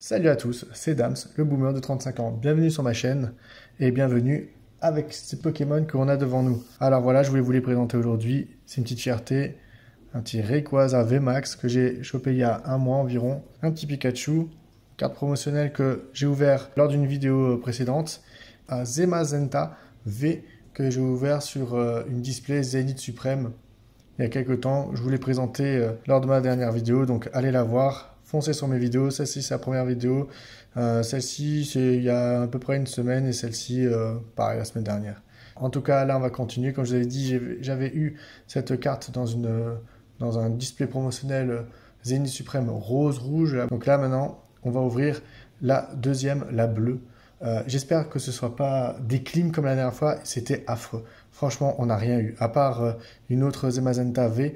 Salut à tous, c'est Dams, le boomer de 35 ans. Bienvenue sur ma chaîne et bienvenue avec ces Pokémon qu'on a devant nous. Alors voilà, je voulais vous les présenter aujourd'hui. C'est une petite fierté, un petit Rayquaza VMAX que j'ai chopé il y a un mois environ. Un petit Pikachu, carte promotionnelle que j'ai ouvert lors d'une vidéo précédente. Un Zemazenta V que j'ai ouvert sur une display Zénith Suprême il y a quelques temps. Je vous l'ai présenté lors de ma dernière vidéo, donc allez la voir. Foncez sur mes vidéos. Celle-ci, c'est la première vidéo. Celle-ci, c'est il y a à peu près une semaine. Et celle-ci, pareil, la semaine dernière. En tout cas, là, on va continuer. Comme je vous avais dit, j'avais eu cette carte dans un display promotionnel Zénith Suprême rose-rouge. Donc là, maintenant, on va ouvrir la deuxième, la bleue. J'espère que ce ne soit pas des clims comme la dernière fois. C'était affreux. Franchement, on n'a rien eu. À part une autre Zemazenta V.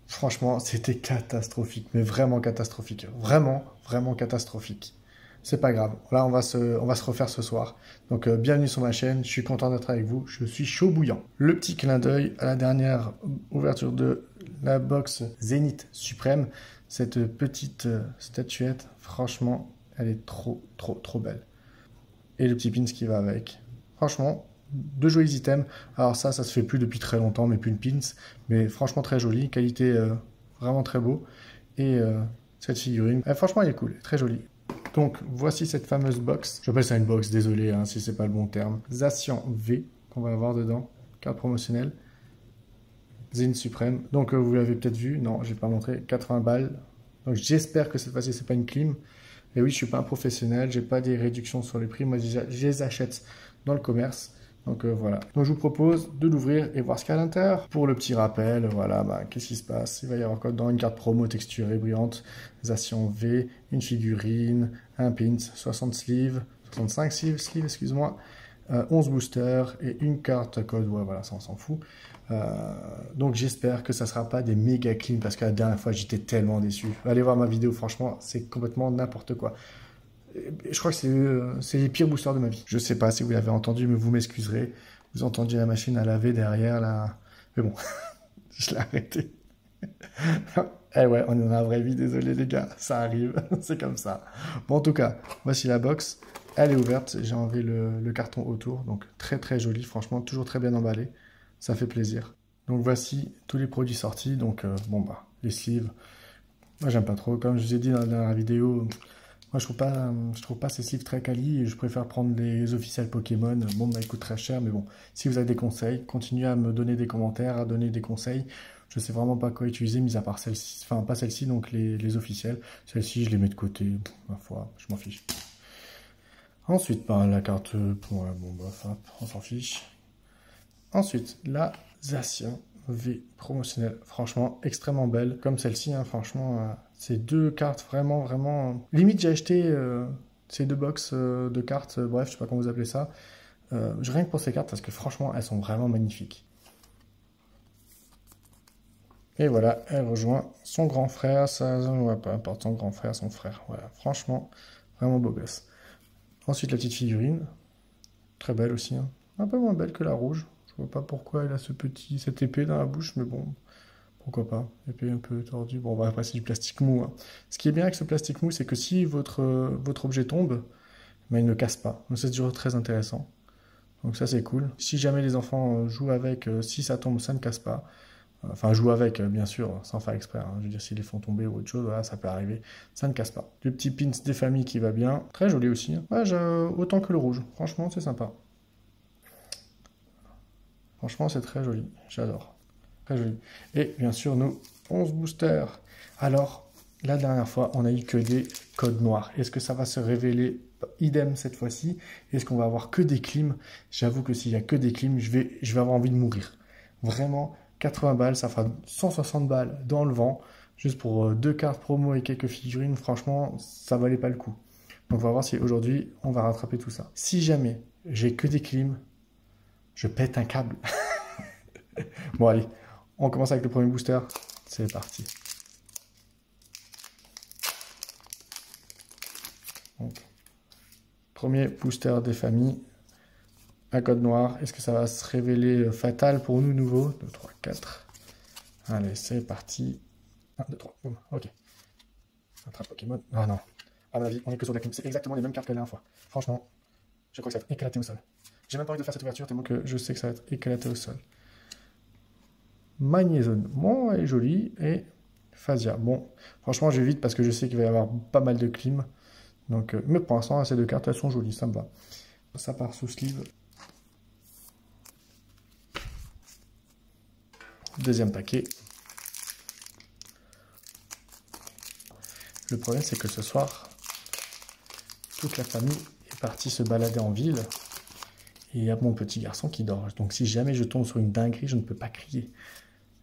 Franchement, c'était catastrophique, mais vraiment catastrophique. Vraiment, vraiment catastrophique. C'est pas grave. Là, on va se refaire ce soir. Donc, bienvenue sur ma chaîne. Je suis content d'être avec vous. Je suis chaud bouillant. Le petit clin d'œil à la dernière ouverture de la box Zénith Suprême. Cette petite statuette, franchement, elle est trop, trop, trop belle. Et le petit pins qui va avec. Franchement, deux jolis items. Alors ça se fait plus depuis très longtemps, mais plus une pins. Mais franchement très joli, qualité vraiment très beau. Et cette figurine, franchement elle est cool, très jolie. Donc voici cette fameuse box. J'appelle ça une box, désolé hein, si c'est pas le bon terme. Zacian V qu'on va avoir dedans, carte promotionnelle. Zénith Suprême. Donc vous l'avez peut-être vu, non, j'ai pas montré, 80 balles. Donc j'espère que cette fois-ci c'est pas une clim. Et oui, je suis pas un professionnel, j'ai pas des réductions sur les prix. Moi je les achète dans le commerce. Donc voilà. Donc je vous propose de l'ouvrir et voir ce qu'il y a à l'intérieur. Pour le petit rappel, voilà, qu'est-ce qui se passe? Il va y avoir quoi dedans? Une carte promo texturée brillante, Zacian V, une figurine, un pins, 60 sleeves, 65 sleeves, excuse-moi, 11 boosters et une carte code. Ouais, voilà, ça on s'en fout. Donc j'espère que ça sera pas des méga clean parce que la dernière fois j'étais tellement déçu. Allez voir ma vidéo, franchement, c'est complètement n'importe quoi. Je crois que c'est les pires boosters de ma vie. Je sais pas si vous l'avez entendu, mais vous m'excuserez. Vous entendiez la machine à laver derrière, là. Mais bon, je l'ai arrêté. Eh ouais, on est dans la vraie vie, désolé les gars, ça arrive, c'est comme ça. Bon, en tout cas, voici la box. Elle est ouverte, j'ai enlevé le carton autour, donc très très joli, franchement, toujours très bien emballé. Ça fait plaisir. Donc voici tous les produits sortis, donc bon bah, les sleeves. Moi j'aime pas trop, comme je vous ai dit dans la vidéo. Moi, je trouve pas ces sleeves très quali. Je préfère prendre les officiels Pokémon. Bon, bah, ils coûtent très cher, mais bon. Si vous avez des conseils, continuez à me donner des commentaires, à donner des conseils. Je sais vraiment pas quoi utiliser, mis à part celle-ci. Enfin, pas celle-ci, donc les officiels. Celle-ci, je les mets de côté. Ma foi, je m'en fiche. Ensuite, bah, la carte... ouais, bon, bah, on s'en fiche. Ensuite, la Zacian V promotionnelle. Franchement, extrêmement belle. Comme celle-ci, hein, franchement... Ces deux cartes vraiment, vraiment... Limite, j'ai acheté ces deux box de cartes, bref, je sais pas comment vous appelez ça. Rien que pour ces cartes, parce que franchement, elles sont vraiment magnifiques. Et voilà, elle rejoint son grand frère, ouais, peu importe, son grand frère, son frère. Voilà, franchement, vraiment beau gosse. Ensuite, la petite figurine. Très belle aussi, hein. Un peu moins belle que la rouge. Je vois pas pourquoi elle a cette épée dans la bouche, mais bon... Pourquoi pas? Épée un peu tordue. Bon, bah, après, c'est du plastique mou, hein. Ce qui est bien avec ce plastique mou, c'est que si votre objet tombe, ben, il ne casse pas. Donc, c'est toujours très intéressant. Donc, ça, c'est cool. Si jamais les enfants jouent avec, si ça tombe, ça ne casse pas. Enfin, jouent avec, bien sûr, sans faire exprès, hein. Je veux dire, s'ils les font tomber ou autre chose, voilà, ça peut arriver. Ça ne casse pas. Le petit pins des familles qui va bien. Très joli aussi, hein. Ouais, autant que le rouge. Franchement, c'est sympa. Franchement, c'est très joli. J'adore. Très joli. Et bien sûr, nos 11 boosters. Alors, la dernière fois, on a eu que des codes noirs. Est-ce que ça va se révéler idem cette fois-ci? Est-ce qu'on va avoir que des clims? J'avoue que s'il n'y a que des clims, je vais avoir envie de mourir. Vraiment, 80 balles, ça fera 160 balles dans le vent. Juste pour deux cartes promo et quelques figurines. Franchement, ça valait pas le coup. Donc, on va voir si aujourd'hui, on va rattraper tout ça. Si jamais j'ai que des clims, je pète un câble. Bon, allez. On commence avec le premier booster. C'est parti. Donc, premier booster des familles. Un code noir. Est-ce que ça va se révéler fatal pour nous nouveau? 2, 3, 4. Allez, c'est parti. 1, 2, 3. Boum. Ok. Attrape Pokémon. Ah non. À mon avis, on est que sur de la clim. C'est exactement les mêmes cartes que la dernière fois. Franchement, je crois que ça va être éclaté au sol. J'ai même pas envie de faire cette ouverture tellement que je sais que ça va être éclaté au sol. Magnézone, bon, elle est jolie. Et Phasia, bon, franchement, j'évite parce que je sais qu'il va y avoir pas mal de clim. Donc, mais pour l'instant, ces deux cartes, elles sont jolies, ça me va. Ça part sous sleeve. Deuxième paquet. Le problème, c'est que ce soir, toute la famille est partie se balader en ville. Et il y a mon petit garçon qui dort. Donc si jamais je tombe sur une dinguerie, je ne peux pas crier.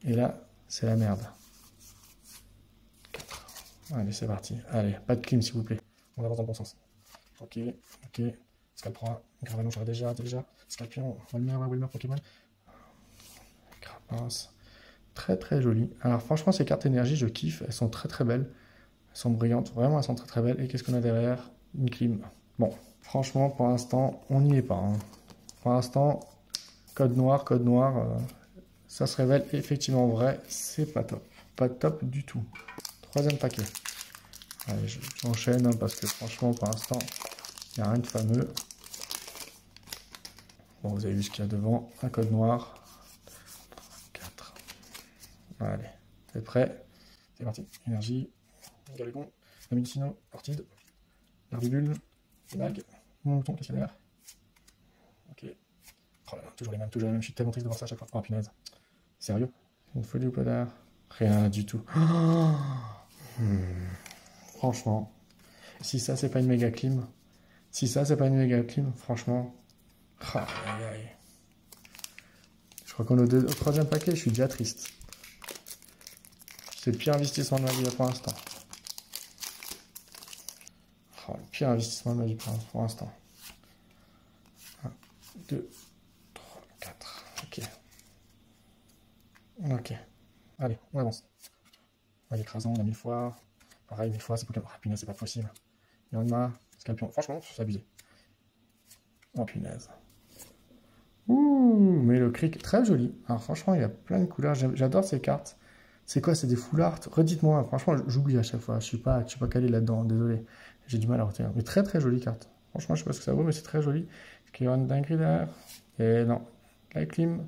Et là, c'est la merde. 4. Allez, c'est parti. Allez, pas de clim, s'il vous plaît. On avance dans le bon sens. Ok, ok. Scalpra, Gravalon, j'aurais déjà. Scalpion, Walmer, Pokémon. Crapace. Très très joli. Alors franchement, ces cartes énergie, je kiffe. Elles sont très très belles. Elles sont brillantes. Vraiment, elles sont très très belles. Et qu'est-ce qu'on a derrière? Une clim. Bon, franchement, pour l'instant, on n'y est pas. Hein. Pour l'instant, code noir, ça se révèle effectivement vrai. C'est pas top. Pas top du tout. Troisième paquet. Allez, j'enchaîne hein, parce que franchement, pour l'instant, il n'y a rien de fameux. Bon, vous avez vu ce qu'il y a devant. Un code noir. 4. Allez, vous êtes prêts? C'est parti. Énergie, Galagon, Amidicino, Ortide, Herbibule, Bague, mon mouton, qu'est-ce qu'il y a derrière? Ok. Oh là là, toujours les mêmes. Je suis tellement triste de voir ça à chaque fois. Oh punaise. Sérieux? Une folie ou pas d'air? Rien du tout. Franchement, si ça c'est pas une méga clim, franchement. Aïe, aïe. Je crois qu'on est au troisième paquet, je suis déjà triste. C'est le pire investissement de ma vie là, pour l'instant. Oh, le pire investissement de ma vie pour l'instant. 1, 2, 3, 4. Ok. Ok. Allez, on avance. Ouais, écrasant, on a 1000 fois. Pareil, 1000 fois, c'est Pokémon. Ah, punaise, c'est pas possible. Yanma, Scalpion. Franchement, c'est abusé. Oh, punaise. Ouh, mais le cric, très joli. Alors, franchement, il y a plein de couleurs. J'adore ces cartes. C'est quoi? C'est des full art? Redites-moi. Franchement, j'oublie à chaque fois. Je suis pas calé là-dedans. Désolé. J'ai du mal à retenir. Mais très, très jolie carte. Franchement, je sais pas ce que ça vaut, mais c'est très joli. Est-ce qu'il y aura une dinguerie derrière? Et non. La clim.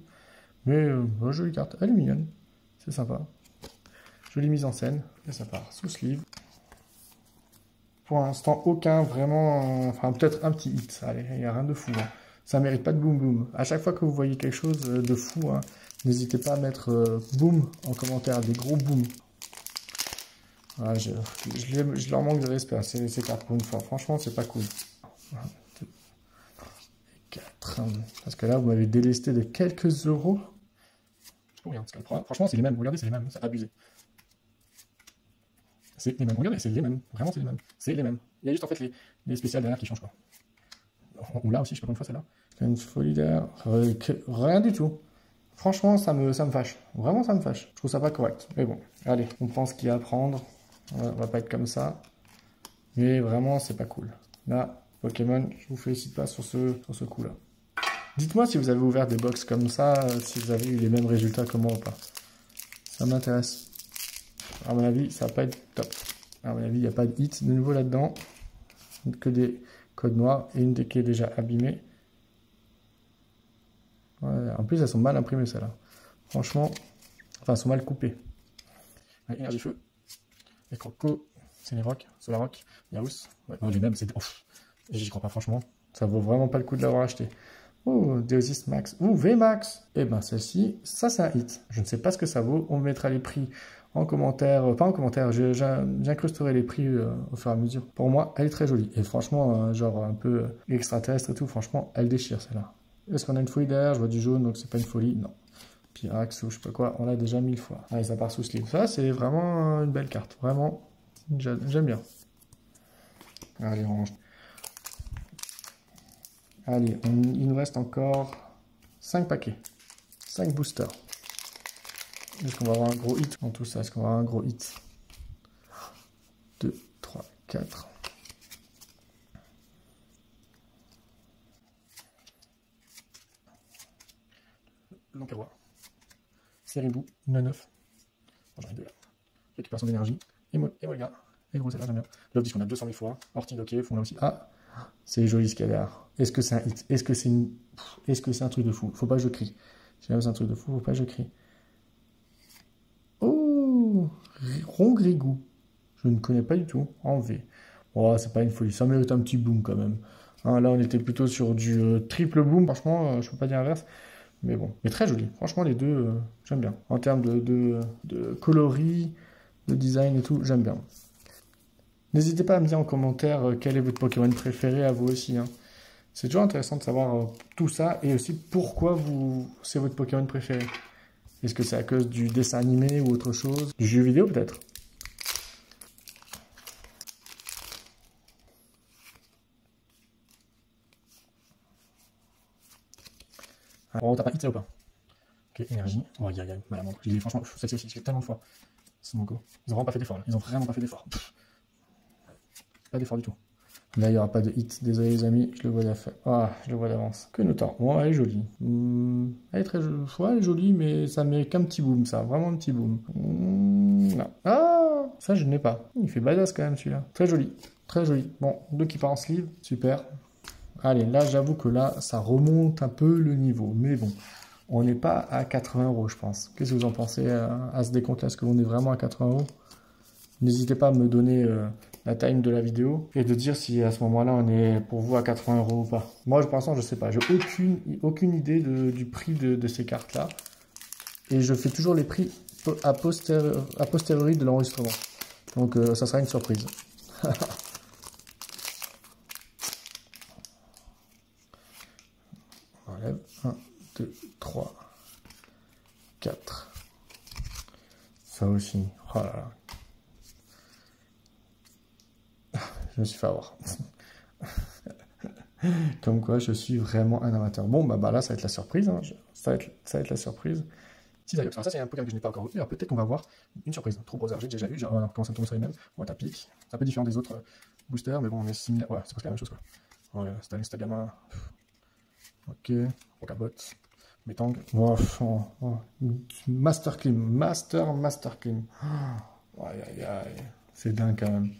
Mais, jolie carte. Elle est mignonne. C'est sympa. Jolie mise en scène. Et ça part sous sleeve. Pour l'instant, aucun vraiment... Enfin, peut-être un petit hit. Allez, il n'y a rien de fou. Hein. Ça mérite pas de boum boum. À chaque fois que vous voyez quelque chose de fou, hein, n'hésitez pas à mettre boum en commentaire. Des gros boum. Voilà, je leur manque de respect. Ces cartes pour une fois. Franchement, c'est pas cool. 1, 2, 4. Parce que là, vous m'avez délesté de quelques euros. C'est pour rien. Franchement, c'est les mêmes. Regardez, c'est les mêmes. C'est abusé. C'est les mêmes. Regardez, c'est les mêmes. Vraiment, c'est les mêmes. C'est les mêmes. Il y a juste en fait les spéciales derrière qui changent quoi. Ou là aussi, je sais pas combien de fois celle-là. Une folie derrière. Rien du tout. Franchement, ça me fâche. Vraiment, ça me fâche. Je trouve ça pas correct. Mais bon, allez, on prend ce qu'il y a à prendre. On va pas être comme ça. Mais vraiment, c'est pas cool. Là, Pokémon, je vous félicite pas sur ce coup-là. Dites-moi si vous avez ouvert des box comme ça, si vous avez eu les mêmes résultats que moi ou pas. Ça m'intéresse. À mon avis, ça va pas être top. À mon avis, il n'y a pas de hit de nouveau là-dedans. Que des codes noirs et une des qui est déjà abîmée. Ouais, en plus, elles sont mal imprimées, celles-là. Franchement, enfin, elles sont mal coupées. Allez, énergie feu. Les crocos, c'est les rocs, Solaroc, Yaous. Ouais, non, les mêmes, c'est... J'y crois pas, franchement. Ça vaut vraiment pas le coup de l'avoir acheté. Oh, Deosis Max. Oh, VMAX. Eh ben, celle-ci, ça, c'est un hit. Je ne sais pas ce que ça vaut. On mettra les prix en commentaire. Pas en commentaire, j'incrusterai les prix au fur et à mesure. Pour moi, elle est très jolie. Et franchement, genre un peu extraterrestre et tout, franchement, elle déchire, celle-là. Est-ce qu'on a une folie derrière? Je vois du jaune, donc c'est pas une folie. Non. Pyrax ou je sais pas quoi, on l'a déjà 1000 fois. Allez, ça part sous sleeve. Ça, c'est vraiment une belle carte. Vraiment, j'aime bien. Allez, on range. Allez, il nous reste encore 5 paquets. 5 boosters. Est-ce qu'on va avoir un gros hit dans tout ça? Est-ce qu'on va avoir un gros hit? 2, 3, 4. L'Emperrois. Seribou, 9. Bon, j'en ai deux là. Récupération d'énergie. Et Molga. Et gros, c'est là, j'aime bien. Love qu'on a 200 000 fois. Ortidoké, font là aussi. Ah, c'est joli ce qu'il y a derrière. Est-ce que c'est un hit? Est-ce que c'est une... Est-ce que c'est un truc de fou? Faut pas que je crie. Si jamais c'est un truc de fou, faut pas que je crie. Oh, Rongrigou. Je ne connais pas du tout. En V. Oh, c'est pas une folie. Ça mérite un petit boom quand même. Hein, là, on était plutôt sur du triple boom. Franchement, je peux pas dire l'inverse. Mais bon, mais très joli. Franchement, les deux, j'aime bien. En termes de coloris, de design et tout, j'aime bien. N'hésitez pas à me dire en commentaire quel est votre Pokémon préféré à vous aussi. Hein. C'est toujours intéressant de savoir tout ça et aussi pourquoi c'est votre Pokémon préféré. Est-ce que c'est à cause du dessin animé ou autre chose? Du jeu vidéo peut-être? Oh, t'as pas hit là ou pas? Ok, énergie. Oh, aïe aïe aïe, malamande. Franchement, celle-ci aussi, je l'ai tellement de fois. C'est mon go. Ils ont vraiment pas fait d'effort là. Ils ont vraiment pas fait d'effort. Pas d'effort du tout. Là, il n'y aura pas de hit. Désolé les amis, je le vois d'avance. Ah, je le vois d'avance. Que Notor. Bon, elle est jolie. Elle est très jolie. Ouais, elle est jolie, mais ça mérite qu'un petit boom, ça. Vraiment un petit boom. Non. Ah, ça, je n'ai pas. Il fait badass quand même celui-là. Très joli. Très joli. Bon, deux qui part en sleeve. Super. Allez, là, j'avoue que là, ça remonte un peu le niveau. Mais bon, on n'est pas à 80 €, je pense. Qu'est-ce que vous en pensez à ce décompte-là? Est-ce qu'on est vraiment à 80 €? N'hésitez pas à me donner la time de la vidéo et de dire si à ce moment-là on est pour vous à 80 € ou pas. Moi, pour l'instant, je sais pas. J'ai aucune idée du prix de ces cartes-là. Et je fais toujours les prix a posteriori de l'enregistrement. Donc, ça sera une surprise. On enlève 1, 2, 3, 4. Ça aussi. Oh là là. Je me suis fait avoir. Comme quoi, je suis vraiment un amateur. Bon, bah là, ça va être la surprise. Hein. Ça va être la surprise. Si d'ailleurs, ça, c'est un Pokémon que je n'ai pas encore vu. Alors peut-être qu'on va voir une surprise. Trop Brother, j'ai déjà eu. On commence à tomber sur les mêmes. On va taper. C'est un peu différent des autres boosters, mais bon, on est similaire. Ouais, c'est presque la même chose, quoi. Ouais, c'est gamin. Ok. Rocabot. Metang. Master Clean. Master Clean. Aïe, aïe, aïe. C'est dingue quand même.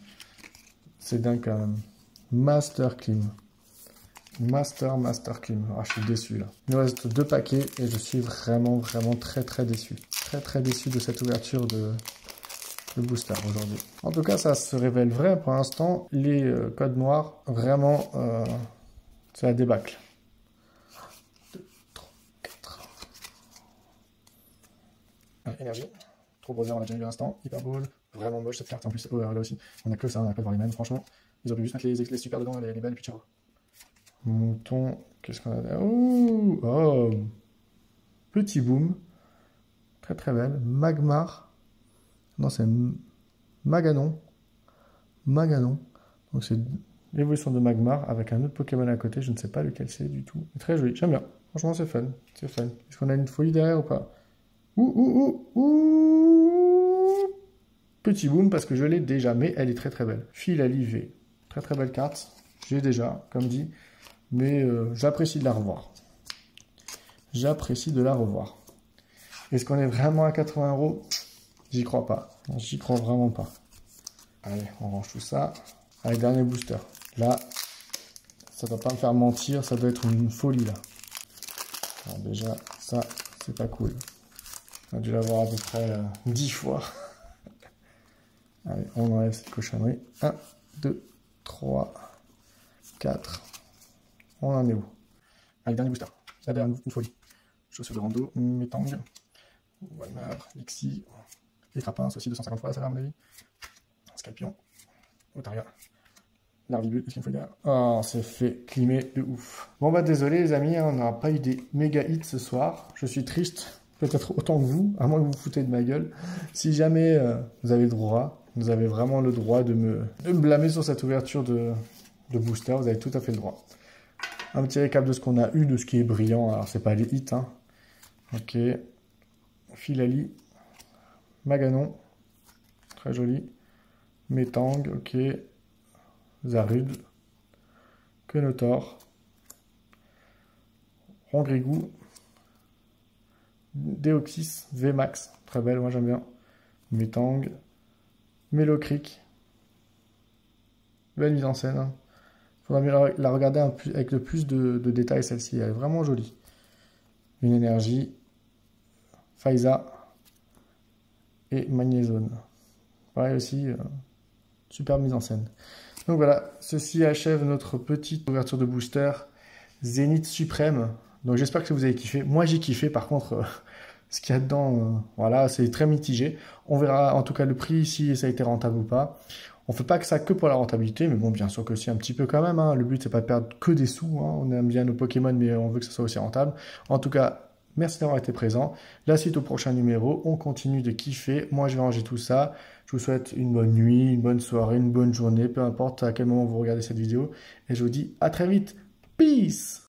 C'est dingue quand même. Master Clean. Master Clean. Ah, je suis déçu là. Il nous reste 2 paquets et je suis vraiment très déçu. Très déçu de cette ouverture de booster aujourd'hui. En tout cas, ça se révèle vrai pour l'instant. Les codes noirs, vraiment, c'est la débâcle. 2, 3, 4. Énergie. Trop Brother, on l'a déjà eu à l'instant. Hyper Ball. Vraiment moche cette carte en plus. Oh, là aussi. On a que ça, on a pas de voir les mêmes. Franchement, ils auraient pu juste mettre les super dedans, les belles, et puis ciao. Mouton, qu'est-ce qu'on a là? Oh, petit boom. Très belle. Magmar. Non, c'est Maganon. Donc c'est l'évolution de Magmar avec un autre Pokémon à côté. Je ne sais pas lequel c'est du tout. Très joli, j'aime bien. Franchement, c'est fun. Est-ce qu'on a une folie derrière ou pas? Petit boom parce que je l'ai déjà, mais elle est très belle. Philalie V. Très belle carte. J'ai déjà, comme dit. Mais j'apprécie de la revoir. J'apprécie de la revoir. Est-ce qu'on est vraiment à 80 €? J'y crois pas. J'y crois vraiment pas. Allez, on range tout ça. Allez, dernier booster. Là, ça doit pas me faire mentir. Ça doit être une folie, là. Alors déjà, ça, c'est pas cool. On a dû l'avoir à peu près 10 fois. Allez, on enlève cette cochonnerie. 1, 2, 3, 4. On en est où? Allez, dernier booster. Ça a l'air une folie. Chaussure de rando, Metang, Walmart, Lixi, les Crapins, aussi 250 fois, ça a l'air à mon avis. Scorpion, Otaria, Larvibule, est-ce qu'il faut dire? Oh, on s'est fait climer de ouf. Bon bah désolé les amis, on n'aura pas eu des méga hits ce soir. Je suis triste, peut-être autant que vous, à moins que vous vous foutez de ma gueule. Si jamais vous avez le droit, vous avez vraiment le droit de me blâmer sur cette ouverture de booster, vous avez tout à fait le droit. Un petit récap de ce qu'on a eu, de ce qui est brillant. Alors, c'est pas les hits, hein. Ok. Philalie. Maganon. Très joli. Metang, ok. Zarude. Quenotor. Rongrigou. Deoxys. VMAX. Très belle, moi j'aime bien. Metang. Melocric. Belle mise en scène. Hein. Faudra mieux la regarder avec le plus de détails, celle-ci. Elle est vraiment jolie. Une énergie. Faiza. Et Magnézone. Pareil aussi, super mise en scène. Donc voilà, ceci achève notre petite ouverture de booster Zénith Suprême. Donc j'espère que vous avez kiffé. Moi j'ai kiffé, par contre, ce qu'il y a dedans, voilà, c'est très mitigé. On verra en tout cas le prix, si ça a été rentable ou pas. On fait pas que ça que pour la rentabilité, mais bon, bien sûr que si, un petit peu quand même. Hein. Le but, c'est pas de perdre que des sous. Hein. On aime bien nos Pokémon, mais on veut que ça soit aussi rentable. En tout cas, merci d'avoir été présent. La suite au prochain numéro. On continue de kiffer. Moi, je vais ranger tout ça. Je vous souhaite une bonne nuit, une bonne soirée, une bonne journée, peu importe à quel moment vous regardez cette vidéo. Et je vous dis à très vite. Peace!